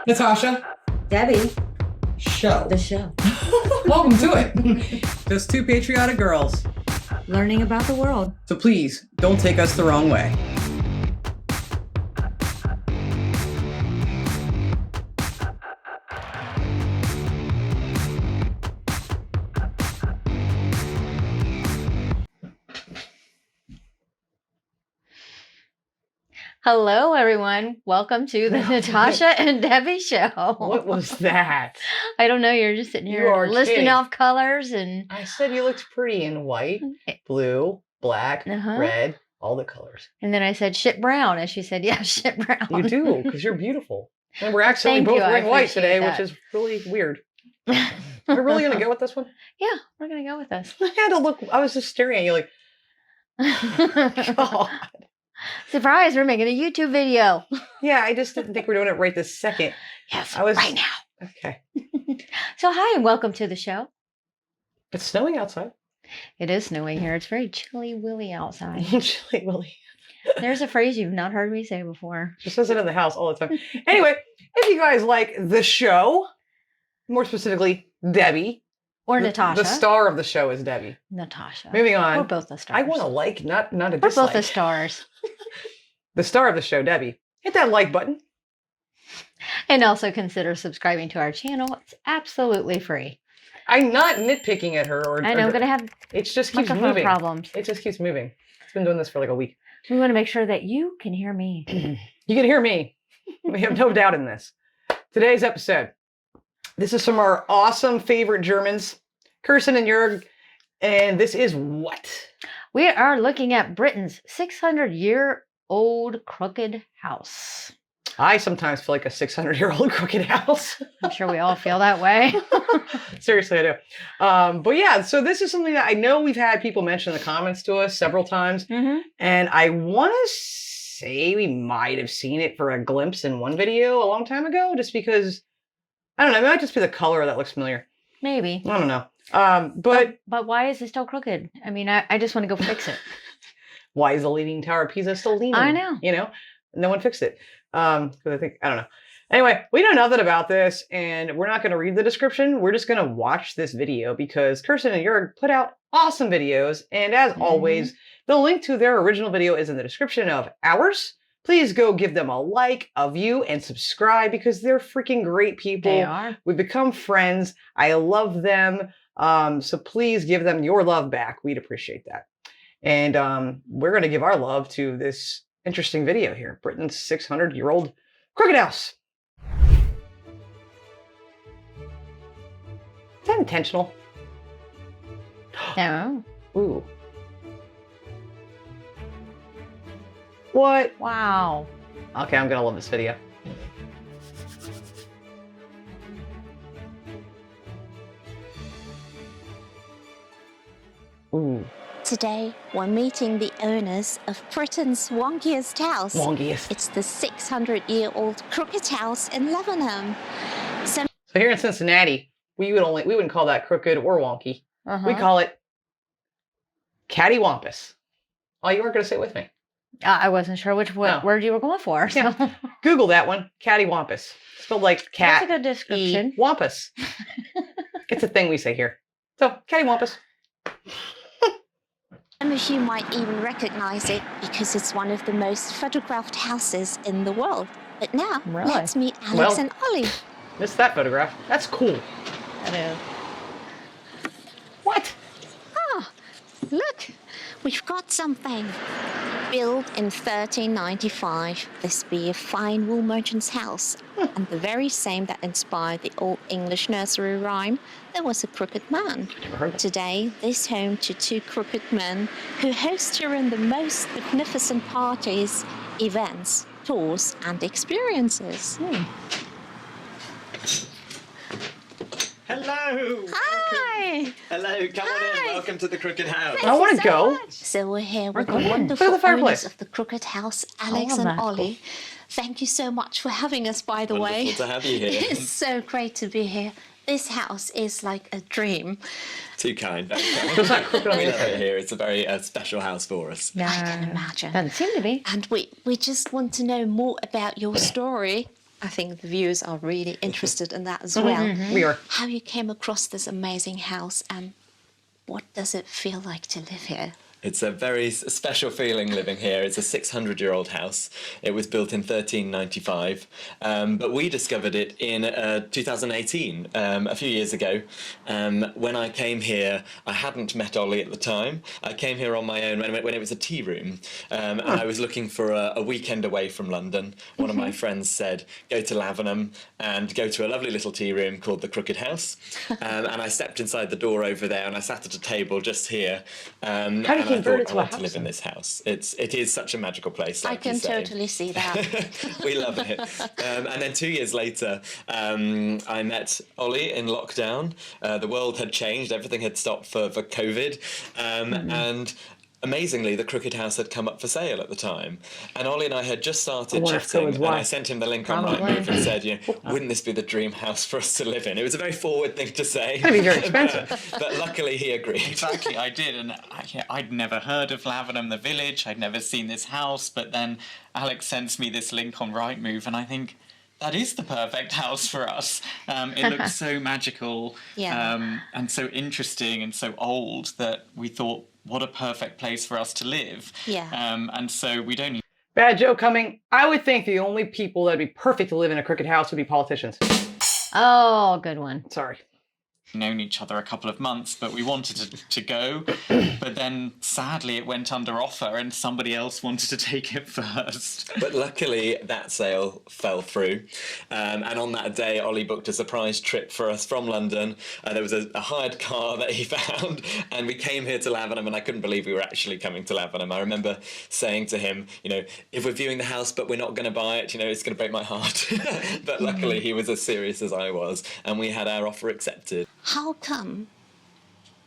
Natasha, Debbie, show. the show. Welcome to it. Just two patriotic girls. Learning about the world. So please, don't take us the wrong way. Hello, everyone. Welcome to the Natasha and Debbie show. What was that? I don't know. You're just sitting You here are listing kidding. off colors and I said you looked pretty in white, blue, black, red, all the colors. and then I said shit brown, and she said, "Yeah, shit brown." You do, because you're beautiful. And we're actually Thank both you, I wearing white appreciate today, that. which is really weird. We're really gonna go with this one? Yeah, we're gonna go with this. I had to look. I was just staring at you like, God. Surprise! We're making a YouTube video. Yeah, I just didn't think we were doing it right this second. Yes, I was right now. Okay. So, hi, and welcome to the show. It's snowing outside. It is snowing here. It's very chilly willy outside. Chilly Willy. There's a phrase you've not heard me say before. She says it in the house all the time. Anyway, if you guys like the show, more specifically, Debbie. Or the, Natasha. The star of the show is Debbie. Natasha. Moving on. We're both the stars. I want to like, not a We're dislike. both the stars. The star of the show, Debbie. Hit that like button. And also consider subscribing to our channel. It's absolutely free. I'm not nitpicking at her. Or I know I'm going to have it just keeps microphone moving. problems. It just keeps moving. It's been doing this for like a week. We want to make sure that you can hear me. You can hear me. We have no doubt in this. Today's episode. This is from our awesome favorite Germans, Kirsten and Jörg. And this is what? We are looking at Britain's 600-year-old crooked house. I sometimes feel like a 600-year-old crooked house. I'm sure we all feel that way. Seriously, I do. But yeah, so this is something that I know we've had people mention in the comments to us several times. And I want to say we might have seen it for a glimpse in one video a long time ago, just because, I don't know, it might just be the color that looks familiar. Maybe. I don't know. But why is it still crooked? I mean, I just want to go fix it. why is the Leaning Tower of Pisa still leaning? I know. You know, no one fixed it. Because I don't know. Anyway, we know nothing about this, and we're not going to read the description. We're just going to watch this video because Kirsten and Jörg put out awesome videos. And as always, the link to their original video is in the description of ours. Please go give them a like, a view, and subscribe because they're freaking great people. They are. We've become friends. I love them. So please give them your love back. We'd appreciate that. And we're going to give our love to this interesting video here. Britain's 600-year-old crooked house. Is that intentional? No. Ooh. What? Wow. Okay, I'm going to love this video. Ooh. Today, we're meeting the owners of Britain's wonkiest house. Wonkiest. It's the 600-year-old crooked house in Lavenham. So here in Cincinnati, we wouldn't call that crooked or wonky. We call it cattywampus. Oh, you weren't going to say it with me. I wasn't sure which word you were going for. So. Yeah. Google that one, cattywampus. Spelled like cat. That's a good description. Wampus. It's a thing we say here. So, cattywampus. Some of you might even recognize it because it's one of the most photographed houses in the world. But now, let's meet Alex and Ollie. Missed that photograph. That's cool. That is. What? Ah, look, we've got something. Built in 1395, this be a fine wool merchant's house, and the very same that inspired the old English nursery rhyme, there was a crooked man. Today, this home to two crooked men who host during the most magnificent parties, events, tours, and experiences. Hello! Hi! Hello, come on in. Welcome to the Crooked House. I want to go. So we're here with the Look wonderful at the fireplace. owners of the Crooked House, Alex and Ollie. Thank you so much for having us, by the way. Wonderful to have you here. It's so great to be here. This house is like a dream. Too kind. Very It's kind. not crooked on We the love it inside. here. It's a very special house for us. No. I can imagine. Doesn't seem to be. And we just want to know more about your story. I think the viewers are really interested in that as well. We are. How you came across this amazing house and what does it feel like to live here? It's a very special feeling living here. It's a 600-year-old house. It was built in 1395, but we discovered it in 2018, a few years ago. When I came here, I hadn't met Ollie at the time. I came here on my own when it was a tea room, and I was looking for a weekend away from London. One of my friends said, go to Lavenham and go to a lovely little tea room called the Crooked House. And I stepped inside the door over there and I sat at a table just here. How did you I convert it thought, to I a want to live house? in this house. It is such a magical place. Like I can you say. totally see that. We love it. And then 2 years later, I met Ollie in lockdown. The world had changed. Everything had stopped for COVID. And amazingly, the Crooked House had come up for sale at the time. And Ollie and I had just started wonder if so chatting, is and why. I sent him the link on Probably. Rightmove and said, wouldn't this be the dream house for us to live in? It was a very forward thing to say. It'd be very expensive. But luckily he agreed. Exactly, I did, and I'd never heard of Lavenham, the village. I'd never seen this house, but then Alex sends me this link on Rightmove, and I think that is the perfect house for us. It looks so magical, and so interesting and so old that we thought, what a perfect place for us to live. Yeah. And so we don't need Bad joke coming. I would think the only people that'd be perfect to live in a crooked house would be politicians. Oh, good one. Sorry. known each other a couple of months, but we wanted to go. But then sadly it went under offer and somebody else wanted to take it first. But luckily that sale fell through. And on that day, Ollie booked a surprise trip for us from London. There was a hired car that he found, and we came here to Lavenham, and I couldn't believe we were actually coming to Lavenham. I remember saying to him, you know, if we're viewing the house but we're not going to buy it, you know, it's going to break my heart. But luckily he was as serious as I was, and we had our offer accepted. How come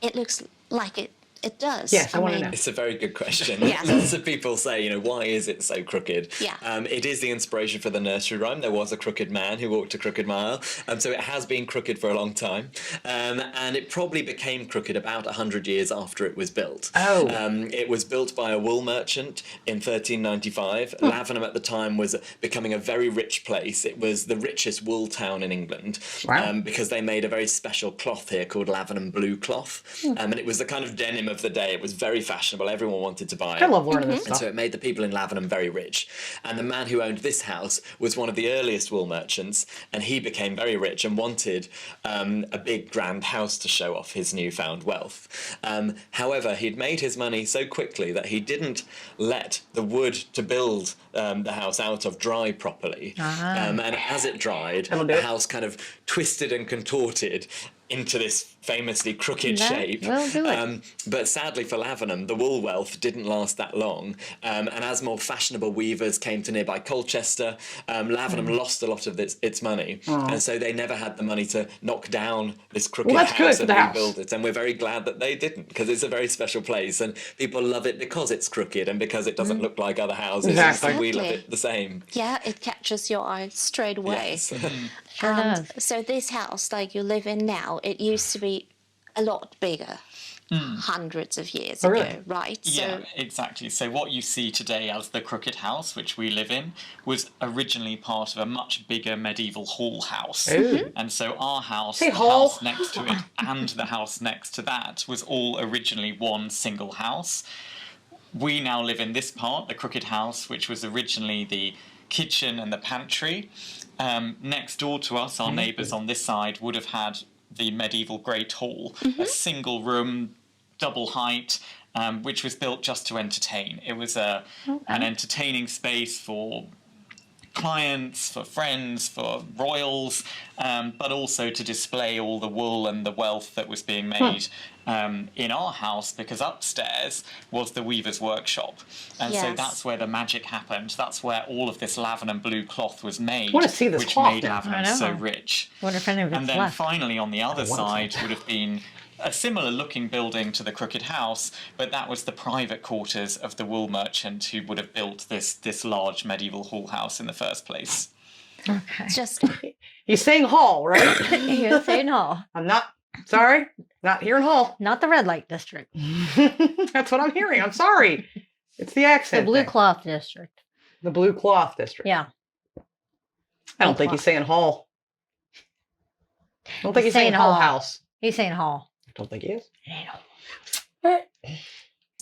it looks like it does? Yes, I wanna know. It's a very good question. Yeah. Lots of people say, you know, why is it so crooked? Yeah. It is the inspiration for the nursery rhyme. There was a crooked man who walked a crooked mile. So it has been crooked for a long time. And it probably became crooked about 100 years after it was built. Oh. It was built by a wool merchant in 1395. Lavenham at the time was becoming a very rich place. It was the richest wool town in England. Wow. Because they made a very special cloth here called Lavenham blue cloth. And it was the kind of denim of the day. It was very fashionable. Everyone wanted to buy it. I love learning this And stuff. so it made the people in Lavenham very rich. And the man who owned this house was one of the earliest wool merchants, and he became very rich and wanted a big grand house to show off his newfound wealth. However, he'd made his money so quickly that he didn't let the wood to build the house out of dry properly. And as it dried, That'll do the it. house kind of twisted and contorted into this famously crooked That shape. will do it. But sadly for Lavenham, the wool wealth didn't last that long. And as more fashionable weavers came to nearby Colchester, Lavenham lost a lot of its money. And so they never had the money to knock down this crooked Well, that's good house for and the house. rebuild it. And we're very glad that they didn't, because it's a very special place. And people love it because it's crooked and because it doesn't look like other houses. Exactly. And we love Exactly. it the same. Yeah, it catches your eye straight away. Yes. Sure does. So this house, like you live in now, it used to be a lot bigger, hundreds of years Oh, ago, really? right? Yeah, So exactly. So what you see today as the Crooked House, which we live in, was originally part of a much bigger medieval hall house. Ooh. And so our house, Say the hall. house next to it, and the house next to that was all originally one single house. We now live in this part, the Crooked House, which was originally the kitchen and the pantry. Next door to us, our neighbours on this side would have had the medieval Great Hall, a single room, double height, which was built just to entertain. It was an entertaining space for clients, for friends, for royals, but also to display all the wool and the wealth that was being made in our house, because upstairs was the weaver's workshop. And so Yes. that's where the magic happened. That's where all of this Lavenham blue cloth was made, wanna see this which cloth made now. I Lavenham so know. rich. Wonder if any of it's And then left. finally on the other want some. side would have been a similar looking building to the Crooked House, but that was the private quarters of the wool merchant who would have built this large medieval hall house in the first place. Okay. just He's saying hall, right? You're saying all. I'm not, sorry, not hearing hall. Not the red light district. That's what I'm hearing. I'm sorry. It's the The accent. blue thing. cloth district. The blue cloth district. Yeah. I don't think he's saying hall. I don't think he's He's saying saying Hull hall. House. He's saying hall. I don't think he is.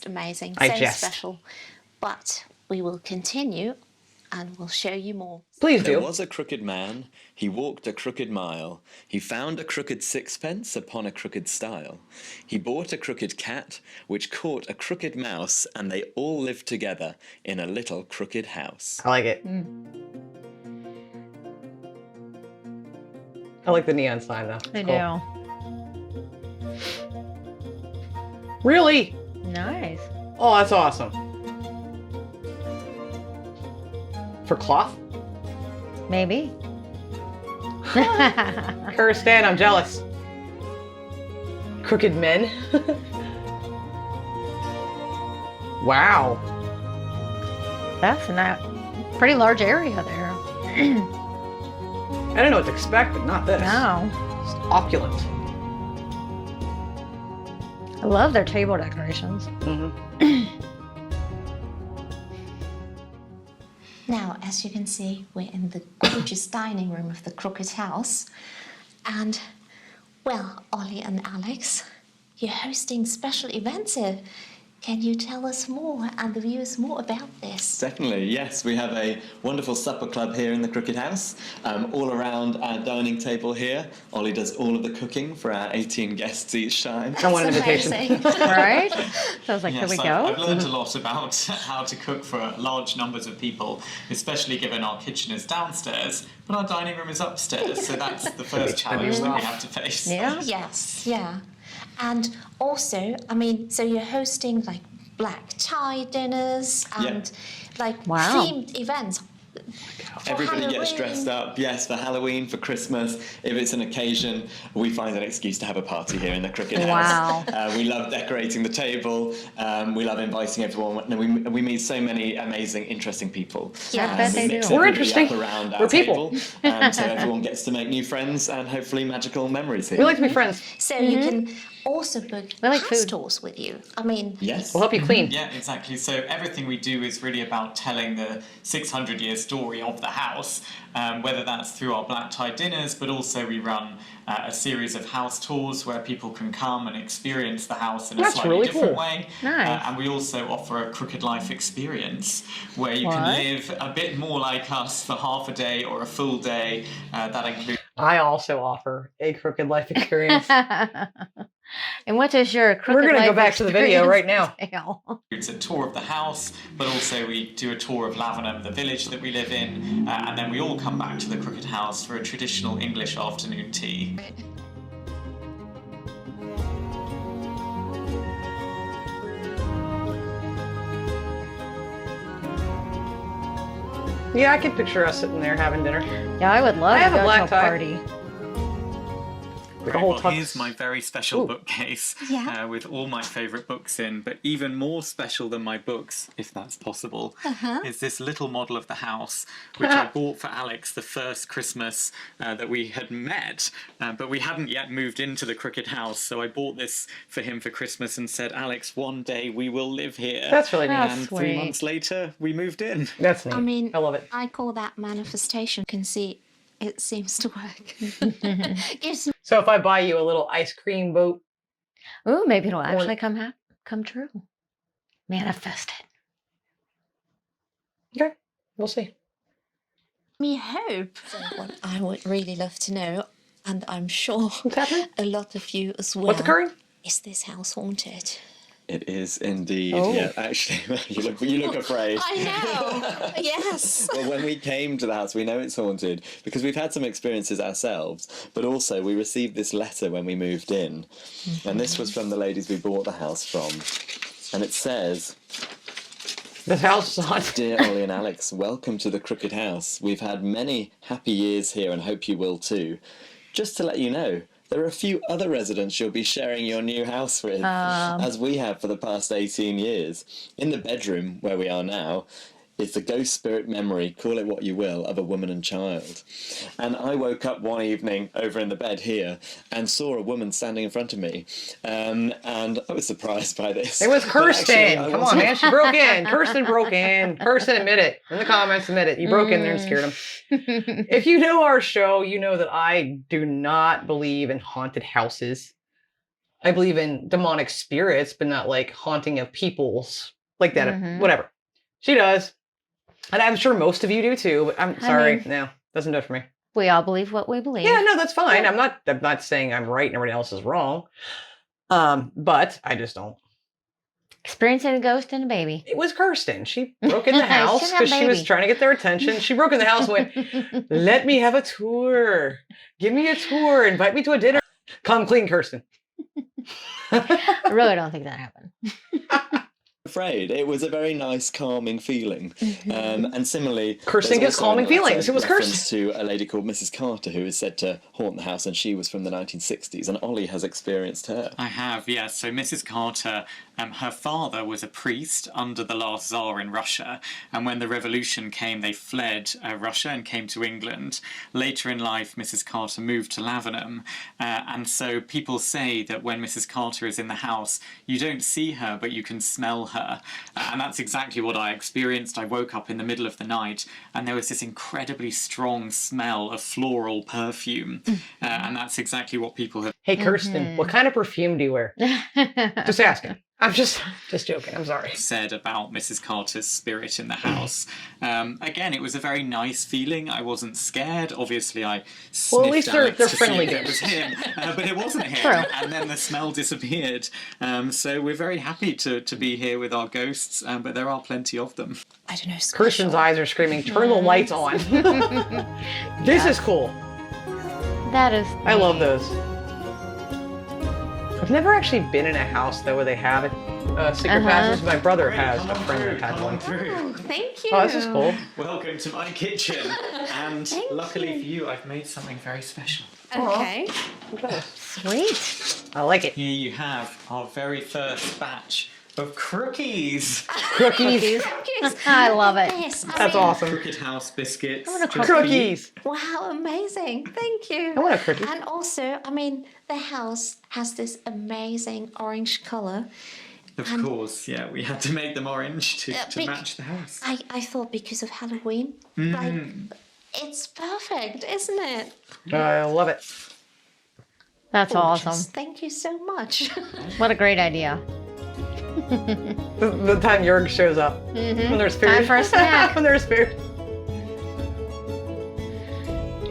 Amazing, I so jest. special. But we will continue and we'll show you more. Please There do. was a crooked man, he walked a crooked mile. He found a crooked sixpence upon a crooked stile. He bought a crooked cat, which caught a crooked mouse, and they all lived together in a little crooked house. I like it. I like the neon sign though. I It's cool. do. Really? Nice. Oh, that's awesome. For cloth? Maybe. Kirsten, I'm jealous. Crooked men. Wow. That's a pretty large area there. I don't know what to expect, but not this. No. It's opulent. I love their table decorations. Now, as you can see, we're in the gorgeous dining room of the Crooked House. And, well, Ollie and Alex, you're hosting special events here. Can you tell us more and the viewers more about this? Definitely, yes. We have a wonderful supper club here in the Crooked House. All around our dining table here, Ollie does all of the cooking for our 18 guests each time. I want an invitation. Amazing. Right? So I was like, Yes, here we I've go. learned a lot about how to cook for large numbers of people, especially given our kitchen is downstairs, but our dining room is upstairs, so that's the first challenge that we have to face. Yeah. Yes, yeah. And also, I mean, so you're hosting like black tie dinners and like Wow. themed events. For Everybody gets Halloween. dressed up, yes, for Halloween, for Christmas. If it's an occasion, we find an excuse to have a party here in the Crooked House. Wow. We love decorating the table. We love inviting everyone. And we meet so many amazing, interesting people. Yeah. I bet We they mix do. We're everybody interesting. up around We're our people. table, so everyone gets to make new friends and hopefully magical memories here. We like to be friends. So you can also book We like house food. tours with you. I mean, Yes. We'll help you clean. Yeah, exactly. So everything we do is really about telling the 600-year story of the house, whether that's through our black tie dinners, but also we run a series of house tours where people can come and experience the house in a That's slightly really different cool. way. Nice. And we also offer a Crooked Life experience where you What? can live a bit more like us for half a day or a full day. That includes I also offer a Crooked Life experience. And what does your crooked gonna go life back to the video right experience now. entail? It's a tour of the house, but also we do a tour of Lavenham, the village that we live in, and then we all come back to the Crooked House for a traditional English afternoon tea. Yeah, I can picture us sitting there having dinner. Yeah, I would love I to have a go black to a tie. party. With a whole Well, tux. here's my very special Ooh. bookcase Yeah. with all my favourite books in, but even more special than my books, if that's possible, is this little model of the house, which I bought for Alex the first Christmas that we had met, but we hadn't yet moved into the Crooked House, so I bought this for him for Christmas and said, Alex, one day we will live here. That's really neat. That's and sweet. 3 months later, we moved in. That's neat. I mean, I love it. I call that manifestation. You can see it seems to work. Gives me So if I buy you a little ice cream boat, Ooh, maybe it'll actually come true. Manifest it. okay, we'll see. hope. So what I would really love to know, and I'm sure What's happening? a lot of you as well, What's occurring? is this house haunted? It is indeed. Oh. Yeah, actually, you look afraid. I know. Yes. Well, when we came to the house, we know it's haunted because we've had some experiences ourselves, but also we received this letter when we moved in. And this was from the ladies we bought the house from. And it says, This house is haunted. "Dear Ollie and Alex, welcome to the Crooked House. We've had many happy years here and hope you will too. Just to let you know, there are a few other residents you'll be sharing your new house with, as we have for the past 18 years. In the bedroom, where we are now, is the ghost spirit memory, call it what you will, of a woman and child. And I woke up one evening over in the bed here and saw a woman standing in front of me. And I was surprised by this. It was But Kirsten. actually, I Come on, wasn't. man. She broke in. Kirsten broke in. Kirsten, admit it. In the comments, admit it. You broke in there and scared him. If you know our show, you know that I do not believe in haunted houses. I believe in demonic spirits, but not like haunting of people's like that. Whatever. She does. And I'm sure most of you do too, but I'm sorry. No, doesn't do it for me. We all believe what we believe. Yeah, no, that's fine. I'm not saying I'm right and everybody else is wrong. But I just don't. Experiencing a ghost and a baby. It was Kirsten. She broke in the house Shouldn't have because she was baby. trying to get their attention. She broke in the house and went, let me have a tour. Give me a tour. Invite me to a dinner. Come clean, Kirsten. I really don't think that happened. Afraid. It was a very nice, calming feeling. And similarly, Kirsten there's gets also calming an letter feelings. It was reference to a lady called Mrs. Carter who is said to haunt the house, and she was from the 1960s, and Ollie has experienced her. I have, yes. So Mrs. Carter, her father was a priest under the last Tsar in Russia, and when the revolution came, they fled Russia and came to England. Later in life, Mrs. Carter moved to Lavenham, and so people say that when Mrs. Carter is in the house, you don't see her, but you can smell her. And that's exactly what I experienced. I woke up in the middle of the night, and there was this incredibly strong smell of floral perfume, and that's exactly what people have Hey, Kirsten, what kind of perfume do you wear? Just asking. I'm just joking. I'm sorry. said about Mrs. Carter's spirit in the house. Again, it was a very nice feeling. I wasn't scared. Obviously, I sniffed Well, at least they're Alex to see friendly if it was ghosts. him, but it wasn't him. True. And then the smell disappeared. So we're very happy to be here with our ghosts, but there are plenty of them. I don't know. Kirsten's eyes are screaming, turn the lights on. This is cool. That is. I love those. I've never actually been in a house though where they have secret passages. My brother has a friend that had one. Oh, thank you. Oh, this is cool. Welcome to my kitchen. And Thank luckily you. for you, I've made something very special. Okay. Sweet. I like it. Here you have our very first batch of crookies. Cookies. I love it. Yes, That's awesome. Crooked House biscuits. want a just for you. Cookies. Wow, amazing. Thank you. I want a cookie. And also, I mean, the house has this amazing orange color. Of course, yeah, we had to make them orange to bec- match the house. I thought because of Halloween, like, it's perfect, isn't it? I love it. That's Gorgeous. awesome. Thank you so much. What a great idea. The time Jörg shows up. When there's food. Time for a snack. When there's food.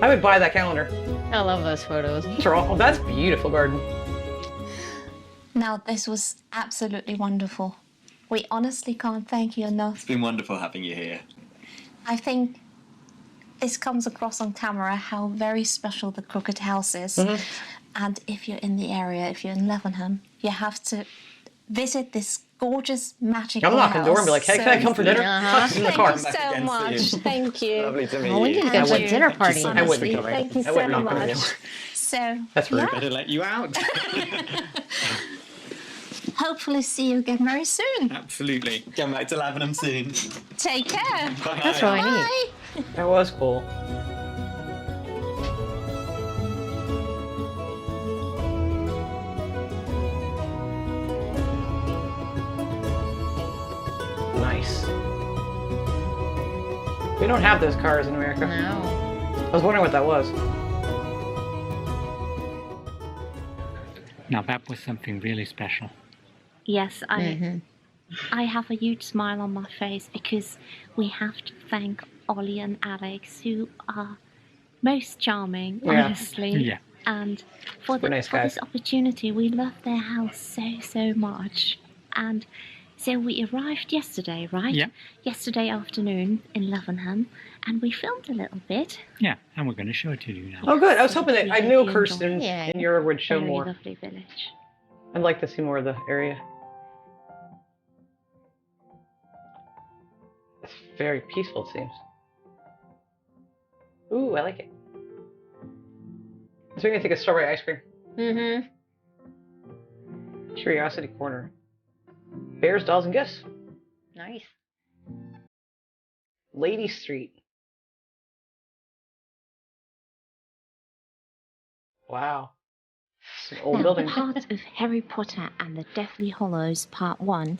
I would buy that calendar. I love those photos. Oh, that's beautiful garden. Now, this was absolutely wonderful. We honestly can't thank you enough. It's been wonderful having you here. I think this comes across on camera how very special the Crooked House is. And if you're in the area, if you're in Lavenham, you have to visit this gorgeous magical I'm knocking the door and be like, hey, can I come for dinner? Uh-huh. In the car. Thank you so much. Thank you. Lovely to meet Oh, we you. need to go to a you. dinner Thank you party. so I wouldn't be much. coming. Thank you I so wouldn't knock on the much. door. So, That's rude. yeah, Better let you out. hopefully see you again very soon. Absolutely. Come back to Lavenham soon. Take care. That's really neat. Bye. That was cool. Nice. We don't have those cars in America. No. I was wondering what that was. Now that was something really special. Yes, I have a huge smile on my face because we have to thank Ollie and Alex, who are most charming, Yeah. honestly. Yeah. And for, They're nice for guys. this opportunity, we love their house so much. And so we arrived yesterday, right? Yeah. Yesterday afternoon in Lavenham, and we filmed a little bit. Yeah, and we're going to show it to you now. Oh, good. I was hoping that I knew Yeah. Kirsten Yeah. and Jörg would show Very more. lovely village. I'd like to see more of the area. It's very peaceful, it seems. Ooh, I like it. So we're gonna take a strawberry ice cream. Mm-hmm. Curiosity corner. Bears, dolls, and gifts. Nice. Lady Street. Wow. It's an old Now, building. parts of Harry Potter and the Deathly Hallows Part 1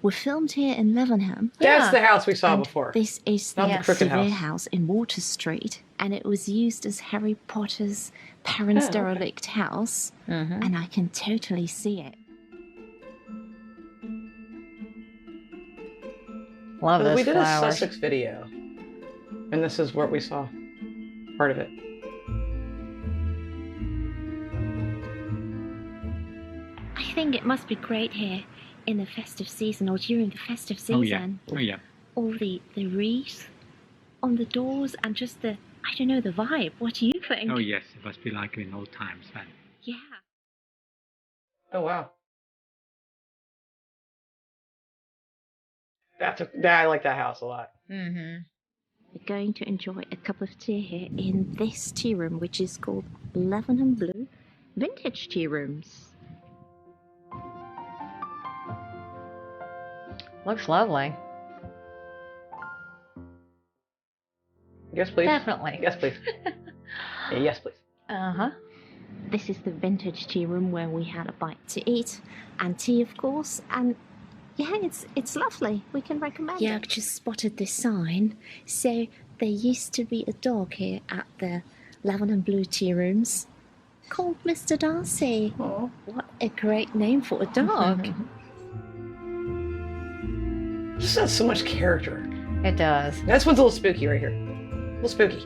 were filmed here in Lavenham. That's Yeah. the house we saw And before. this is Not the the crooked Severe house. House in Water Street, and it was used as Harry Potter's parents' Oh, okay. derelict house, and I can totally see it. Love Well, those we did a flowers. Sussex video, and this is what we saw. Part of it. I think it must be great here in the festive season or during the festive season. Oh yeah. All the wreaths on the doors and just the, I don't know, the vibe. What do you think? Oh yes, it must be like in old times then. Yeah. Oh wow. I like that house a lot. Mm-hmm. We're going to enjoy a cup of tea here in this tea room, which is called Lavenham Blue Vintage Tea Rooms. Looks lovely. Yes, please. Definitely. Yes, please. Yeah, yes, please. Uh-huh. This is the vintage tea room where we had a bite to eat and tea, of course, and yeah, it's lovely. We can recommend it. Yeah, I've just spotted this sign. So there used to be a dog here at the Lavenham Blue Tea Rooms called Mr. Darcy. Aw. What a great name for a dog. This has so much character. It does. This one's a little spooky right here. A little spooky.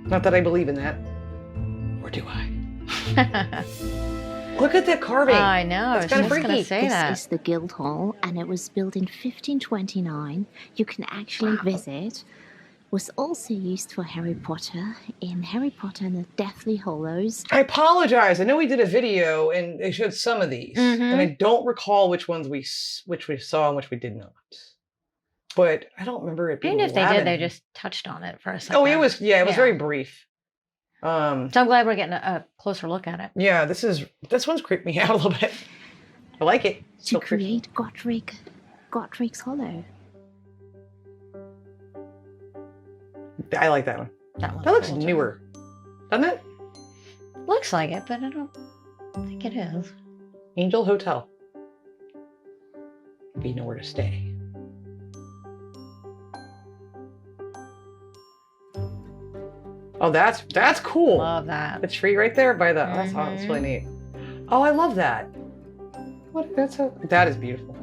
Not that I believe in that. Or do I? Look at that carving. I know. That's I kinda was just gonna freaky. say This that. is the Guildhall, and it was built in 1529. You can actually visit. Was also used for Harry Potter in Harry Potter and the Deathly Hallows. I apologize. I know we did a video and they showed some of these, and I don't recall which ones we saw and which we did not. But I don't remember it being. Even if they did, they Lavenham. just touched on it for a second. Oh, it was very brief. So I'm glad we're getting a closer look at it. Yeah, this one's creeped me out a little bit. I like it. To Still creepy. create Godric's Hollow. I like that one. That one. That looks newer, doesn't it? Looks like it, but I don't think it is. Angel Hotel. Be nowhere to stay. Oh, that's cool. Love that. The tree right there by the. That's really neat. Oh, I love that. That is beautiful.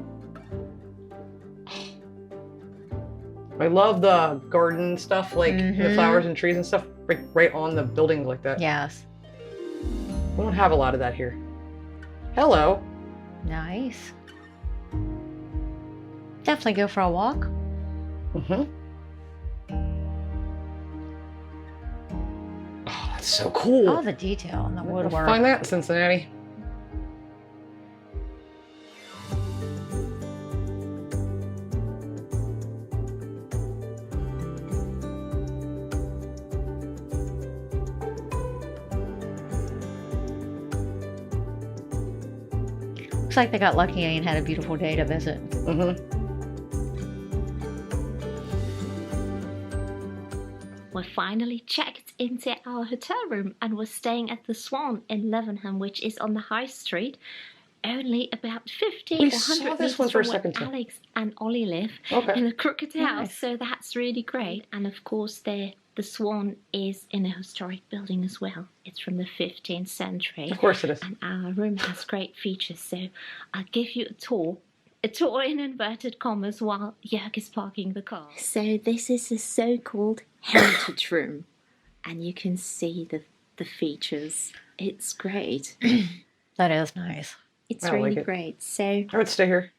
I love the garden stuff, like the flowers and trees and stuff, right on the buildings like that. Yes. We don't have a lot of that here. Hello. Nice. Definitely go for a walk. Mm-hmm. Oh, that's so cool. All the detail in the We'll woodwork. find that in Cincinnati. Looks like they got lucky and had a beautiful day to visit. Mm-hmm. We finally checked into our hotel room and we're staying at the Swan in Lavenham, which is on the High Street, only about 50 We or saw 100 this meters one for a from where second, too. Alex and Ollie live Okay. in a crooked house. Nice. So that's really great. And of course, the Swan is in a historic building as well. It's from the 15th century. Of course it is. And our room has great features. So I'll give you a tour in inverted commas while Jörg is parking the car. So this is a so-called heritage room, and you can see the features. It's great. That is nice. It's I really like it. great. So I would stay here.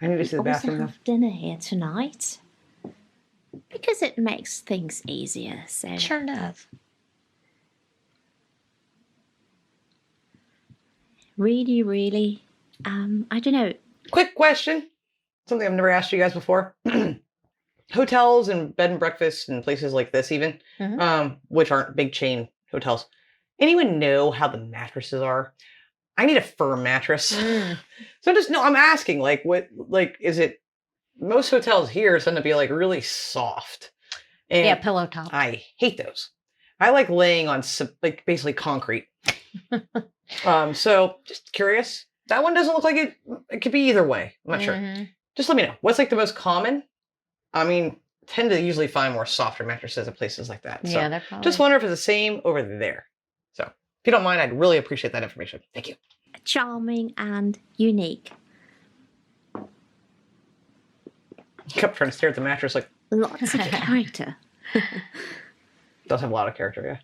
I need to see the we also bathroom now. have dinner here tonight because it makes things easier. So Sure does. really, really, I don't know. Quick question. Something I've never asked you guys before. Hotels and bed and breakfasts and places like this even, which aren't big chain hotels. Anyone know how the mattresses are? I need a firm mattress. So I'm asking, like, what, like, is it most hotels here tend to be like really soft. And Yeah, pillow top. I hate those. I like laying on like basically concrete. So just curious. That one doesn't look like it. It could be either way. I'm not sure. Just let me know. What's like the most common? I mean, tend to usually find more softer mattresses at places like that. So Yeah, they're probably. just wonder if it's the same over there. So if you don't mind, I'd really appreciate that information. Thank you. Charming and unique. Kept trying to stare at the mattress like Lots of character. does have a lot of character,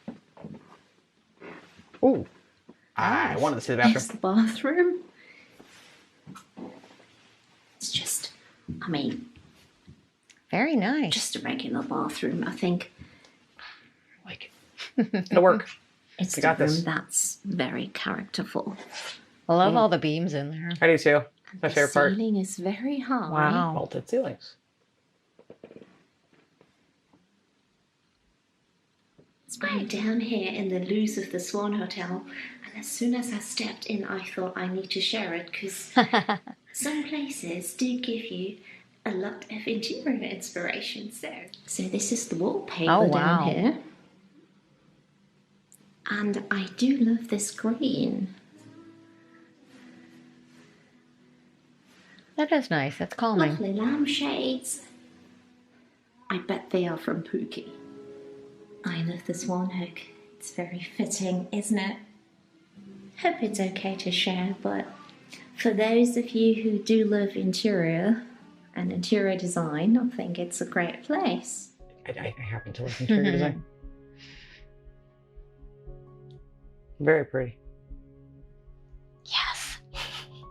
yeah. Ooh. I wanted to see the Here's bathroom. the bathroom. It's just, I mean, Very nice. just a regular bathroom. I think Like it'll work. it's I the got room this. that's very characterful. I love all the beams in there. I do too. My The favorite part. ceiling is very high. Wow. Vaulted ceilings. It's right down here in the loos of the Swan Hotel, and as soon as I stepped in, I thought I need to share it because some places do give you a lot of interior inspiration. So this is the wallpaper Oh, down wow. here, and I do love this green. That is nice. That's calming. Lovely lampshades. I bet they are from Pookie. I love the swan hook. It's very fitting, isn't it? Hope it's okay to share, but for those of you who do love interior and interior design, I think it's a great place. I happen to like interior design. Very pretty. Yes.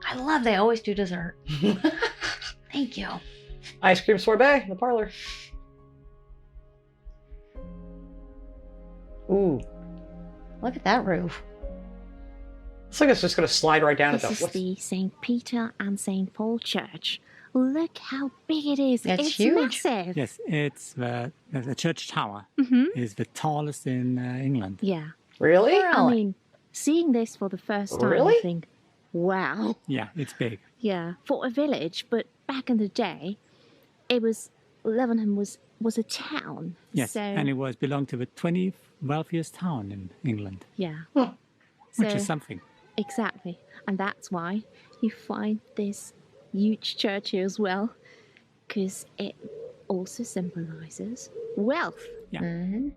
I love they always do dessert. Thank you. Ice cream sorbet in the parlor. Ooh. Look at that roof. Looks like it's just going to slide right down. This is the St. Peter and St. Paul Church. Look how big it is. It's It's huge. massive. Yes, it's the church tower Mhm. is the tallest in England. Yeah. Really? I mean, seeing this for the first time, Really? I think, wow. Yeah, it's big. Yeah, for a village, but back in the day, it was Lavenham was a town. Yes, so, and it belonged to the 20th wealthiest town in England, yeah, which So- is something. exactly, and that's why you find this huge church here as well, because it also symbolizes wealth. Yeah. Mm-hmm.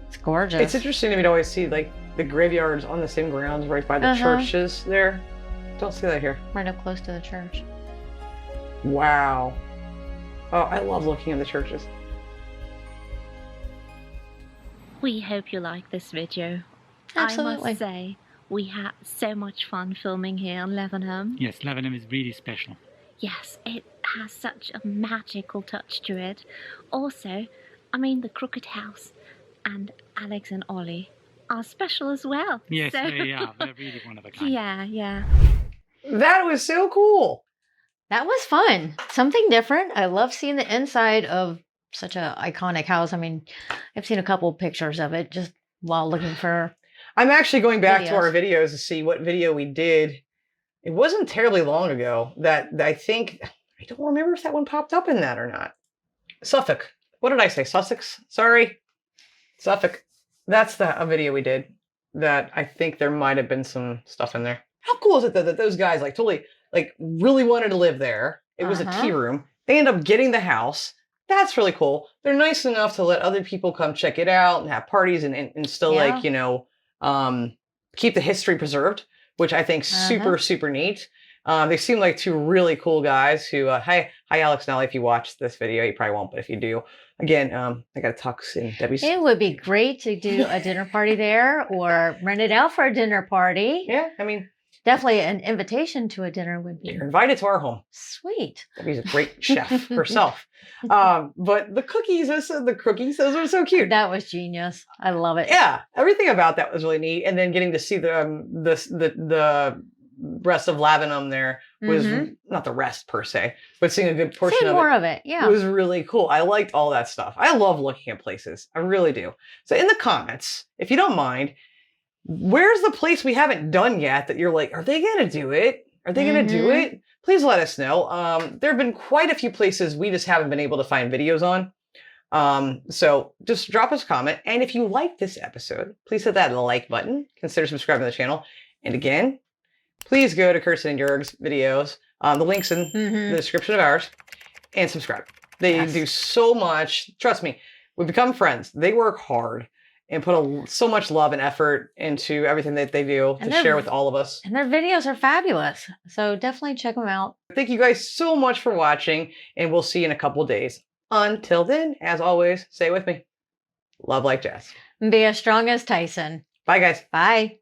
It's gorgeous. It's interesting to me to always see like the graveyards on the same grounds right by the Uh-huh. churches there. Don't see that here. right up close to the church. Wow. Oh, I love looking at the churches. We hope you like this video. Absolutely. I must say, we had so much fun filming here in Lavenham. Yes, Lavenham is really special. Yes, it has such a magical touch to it. Also, I mean, the Crooked House and Alex and Ollie are special as well. Yes, So- they are. They're really one of a kind. Yeah. That was so cool. That was fun. Something different. I love seeing the inside of such a iconic house. I mean, I've seen a couple pictures of it just while looking for. I'm actually going back to Videos. our videos to see what video we did. It wasn't terribly long ago that I think, I don't remember if that one popped up in that or not. Suffolk. What did I say? Sussex? Sorry. Suffolk. That's a video we did that I think there might have been some stuff in there. How cool is it that those guys like totally like really wanted to live there? It was a tea room. They end up getting the house. That's really cool. They're nice enough to let other people come check it out and have parties and still Yeah. like, you know, keep the history preserved, which I think super, super neat. They seem like two really cool guys who, hi Alex and Ellie, if you watch this video, you probably won't, but if you do, again, I got a tux in Debbie's. It would be great to do a dinner party there or rent it out for a dinner party. Yeah, I mean, Definitely an invitation to a dinner would be you're invited to our home. sweet. Debbie's a great chef herself. But the cookies, those are so cute. That was genius. I love it. Yeah, everything about that was really neat. And then getting to see the rest of Lavenham there was not the rest per se, but seeing a good portion See of more it of it. Yeah. was really cool. I liked all that stuff. I love looking at places. I really do. So in the comments, if you don't mind, where's the place we haven't done yet that you're like, are they going to do it? Are they going to do it? Please let us know. There have been quite a few places we just haven't been able to find videos on. So just drop us a comment. And if you like this episode, please hit that like button. Consider subscribing to the channel. And again, please go to Kirsten and Jörg's videos. The link's in the description of ours. And subscribe. They do so much. Trust me, we've become friends. They work hard and put so much love and effort into everything that they do to share with all of us. And their videos are fabulous. So definitely check them out. Thank you guys so much for watching, and we'll see you in a couple days. Until then, as always, stay with me. Love like Jess. Be as strong as Tyson. Bye, guys. Bye.